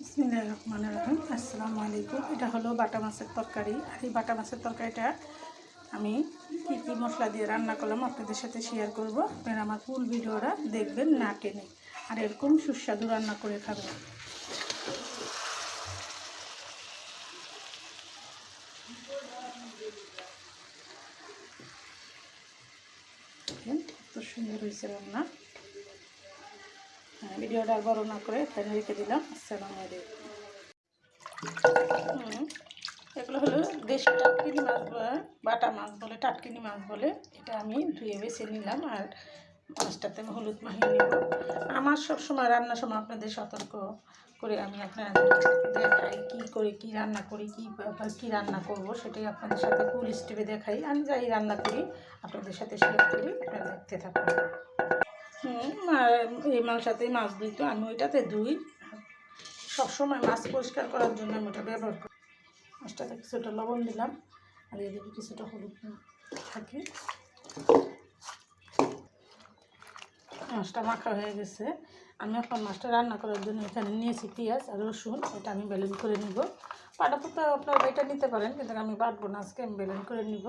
বিসমিল্লাহির রহমানির রহিম। আসসালামু আলাইকুম। এটা হলো বাটা মাছের তরকারি। আর এই বাটা মাছের তরকারিটা আমি কী মশলা দিয়ে রান্না করলাম আপনাদের সাথে শেয়ার করব। আপনারা আমার ফুল ভিডিওটা দেখবেন না টেনে, আর এরকম সুস্বাদু রান্না করে খাবেন। কত সুন্দর হয়েছে রান্না। ভিডিওটা বড় না করে এখানে রেখে দিলাম। আসসালামু আলাইকুম। এগুলো হলো দেশি টাটকিনি মাছ বলে, বাটা মাছ বলে, টাটকিনি মাছ বলে। এটা আমি ধুয়ে বেছে নিলাম, আর মাছটাতে হলুদ মাখিয়ে নেব। আমার সবসময় রান্নার সময় আপনাদের সতর্ক করে আমি আপনাদের দেখাই কী করে কী রান্না করি, কী রান্না করব, সেটাই আপনাদের সাথে ফুল স্টেপে দেখাই। আমি যাই রান্না করি আপনাদের সাথে শেয়ার করি, আপনারা দেখতে থাকুন। এই মালটাতেই মাছ ধুই, তো আমি ওইটাতে ধুই। সবসময় মাছ পরিষ্কার করার জন্য আমি ওটা ব্যবহার করি। মাছটাতে কিছুটা লবণ দিলাম, আর এদিকে কিছুটা হলুদ থাকে। মাছটা মাখা হয়ে গেছে। আমি এখন মাছটা রান্না করার জন্য এখানে নিয়েছি পেঁয়াজ আর রসুন। এটা আমি ব্লেন্ড করে নিব। বাটাটা আপনারা এটা নিতে পারেন, কিন্তু আমি বাটবো না, আজকে আমি ব্লেন্ড করে নিব।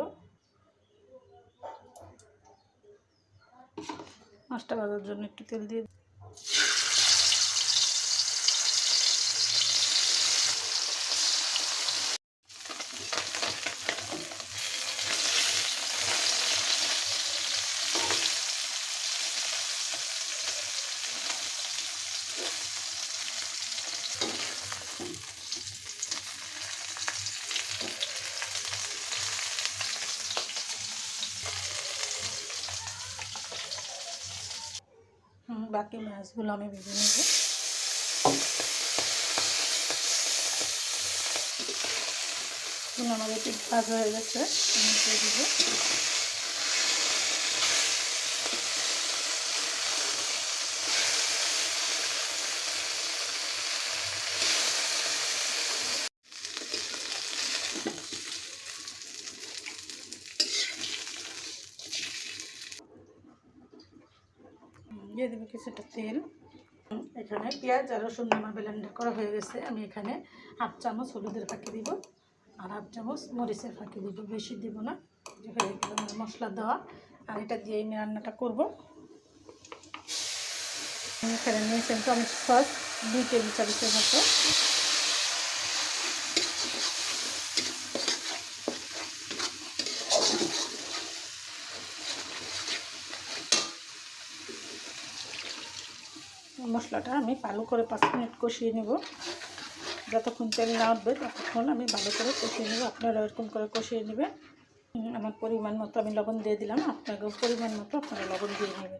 মাছটা ভাজার জন্য একটু তেল দিয়ে বাকি মাছগুলো আমি ভেজে নেব। আমাদের একটু ভাজা হয়ে গেছে, আমি দিয়ে দিব। দিয়ে দেবো কিছুটা তেল। এখানে পেঁয়াজ আর রসুন আমার ব্লেন্ডার করা হয়ে গেছে। আমি এখানে হাফ চামচ হলুদের ফাঁকি দিব, আর হাফ চামচ মরিচের ফাঁকি দিব, বেশি দিব না। আমার মশলা দেওয়া, আর এটা দিয়ে আমি রান্নাটা করব। আমি এখানে নিয়েছেন টমেটো সস 2 টেবিল চামচের মতো। মশলাটা আমি ভালো করে 5 মিনিট কষিয়ে নেব। যতক্ষণ তেল না উঠবে ততক্ষণ আমি ভালো করে কষিয়ে নেব। আপনারা এরকম করে কষিয়ে নেবেন। আমার পরিমাণ মতো আমি লবণ দিয়ে দিলাম, আপনাকেও পরিমাণ মতো আপনারা লবণ দিয়ে নেবেন।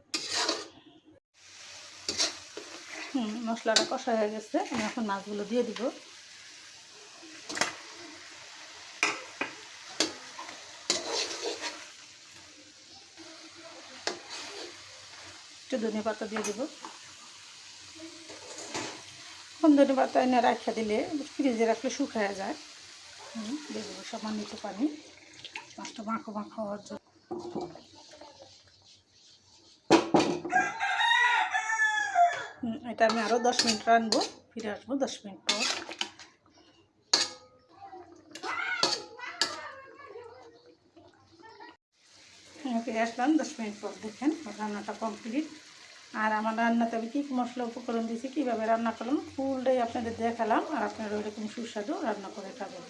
মশলাটা কষা হয়ে গেছে। আমি এখন মাছগুলো দিয়ে দিব। একটু ধনে পাতা দিয়ে দেবো। এখন ধনে পাতা এনে রাখা দিলে ফ্রিজে রাখলে শুকায় যায়। দিয়ে দেবো সামান্য পানি, মাছটা মাখো মাখো হওয়ার জন্য। এটা আমি আরও 10 মিনিট রানবো, ফিরে আসবো 10 মিনিট পর। ফিরে আসলাম 10 মিনিট পর। দেখেন রান্নাটা কমপ্লিট। আর আমার রান্নাতে আমি কী মশলা উপকরণ দিয়েছি, কীভাবে রান্না করলাম ফুলটাই আপনাদের দেখালাম, আর আপনারা ওইরকম সুস্বাদু রান্না করে খাবেন।